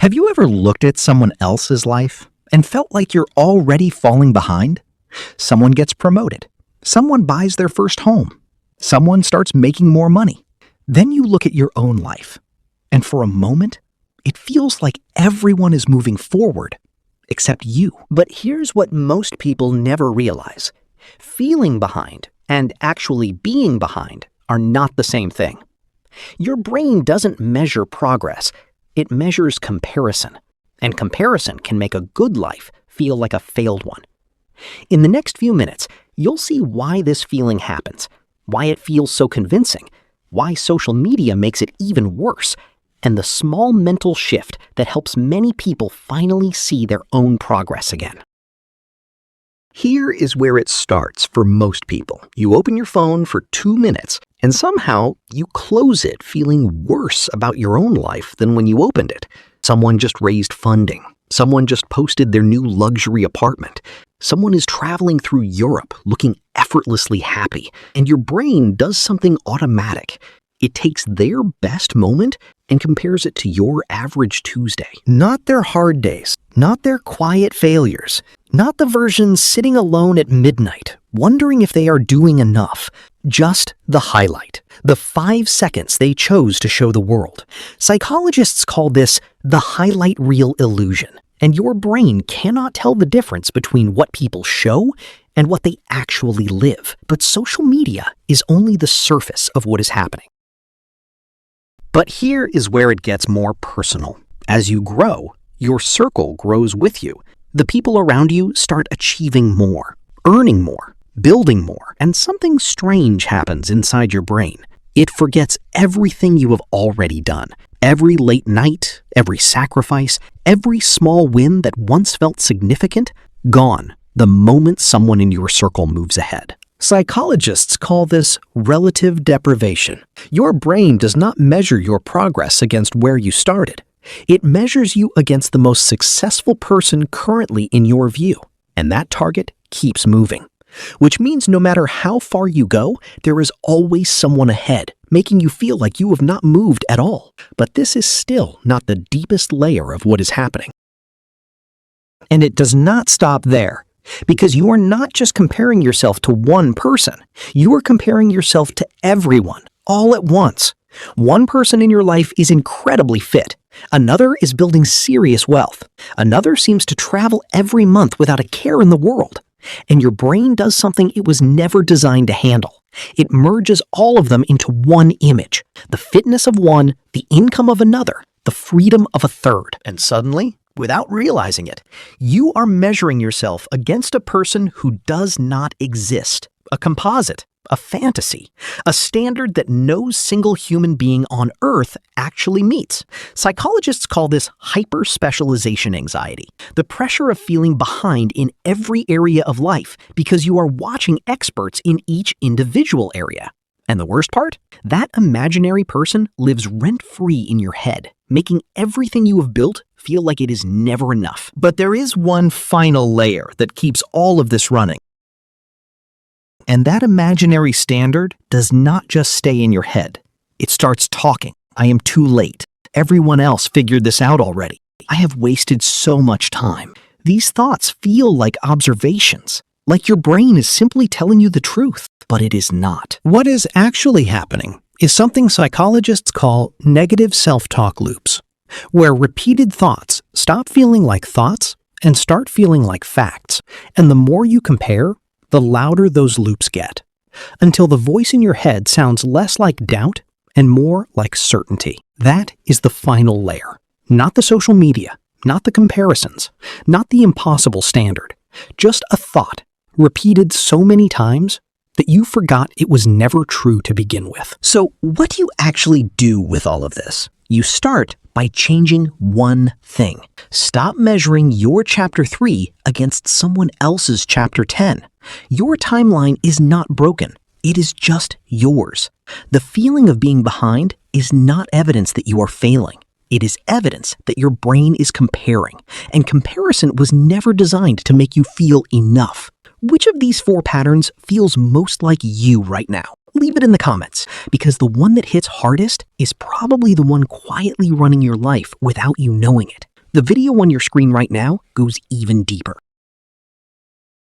Have you ever looked at someone else's life and felt like you're already falling behind? Someone gets promoted. Someone buys their first home. Someone starts making more money. Then you look at your own life, and for a moment, it feels like everyone is moving forward, except you. But here's what most people never realize. Feeling behind and actually being behind are not the same thing. Your brain doesn't measure progress. It measures comparison, and comparison can make a good life feel like a failed one. In the next few minutes, you'll see why this feeling happens, why it feels so convincing, why social media makes it even worse, and the small mental shift that helps many people finally see their own progress again. Here is where it starts for most people. You open your phone for 2 minutes, and somehow you close it feeling worse about your own life than when you opened it. Someone just raised funding. Someone just posted their new luxury apartment. Someone is traveling through Europe looking effortlessly happy, and your brain does something automatic. It takes their best moment and compares it to your average Tuesday. Not their hard days, not their quiet failures, not the version sitting alone at midnight, wondering if they are doing enough. Just the highlight, the 5 seconds they chose to show the world. Psychologists call this the highlight reel illusion, and your brain cannot tell the difference between what people show and what they actually live. But social media is only the surface of what is happening. But here is where it gets more personal. As you grow, your circle grows with you. The people around you start achieving more, earning more, building more, and something strange happens inside your brain. It forgets everything you have already done. Every late night, every sacrifice, every small win that once felt significant, gone the moment someone in your circle moves ahead. Psychologists call this relative deprivation. Your brain does not measure your progress against where you started. It measures you against the most successful person currently in your view, and that target keeps moving. Which means no matter how far you go, there is always someone ahead, making you feel like you have not moved at all. But this is still not the deepest layer of what is happening. And it does not stop there. Because you are not just comparing yourself to one person, you are comparing yourself to everyone, all at once. One person in your life is incredibly fit. Another is building serious wealth. Another seems to travel every month without a care in the world. And your brain does something it was never designed to handle. It merges all of them into one image. The fitness of one, the income of another, the freedom of a third. And suddenly, without realizing it, you are measuring yourself against a person who does not exist, a composite, a fantasy, a standard that no single human being on Earth actually meets. Psychologists call this hyper-specialization anxiety, the pressure of feeling behind in every area of life because you are watching experts in each individual area. And the worst part? That imaginary person lives rent-free in your head, making everything you have built feel like it is never enough. But there is one final layer that keeps all of this running. And that imaginary standard does not just stay in your head. It starts talking. I am too late. Everyone else figured this out already. I have wasted so much time. These thoughts feel like observations, like your brain is simply telling you the truth, but it is not. What is actually happening is something psychologists call negative self-talk loops, where repeated thoughts stop feeling like thoughts and start feeling like facts. And the more you compare, the louder those loops get, until the voice in your head sounds less like doubt and more like certainty. That is the final layer. Not the social media, not the comparisons, not the impossible standard, just a thought repeated so many times that you forgot it was never true to begin with. So what do you actually do with all of this? You start by changing one thing. Stop measuring your chapter 3 against someone else's chapter 10. Your timeline is not broken. It is just yours. The feeling of being behind is not evidence that you are failing. It is evidence that your brain is comparing, and comparison was never designed to make you feel enough. Which of these 4 patterns feels most like you right now? Leave it in the comments, because the one that hits hardest is probably the one quietly running your life without you knowing it. The video on your screen right now goes even deeper.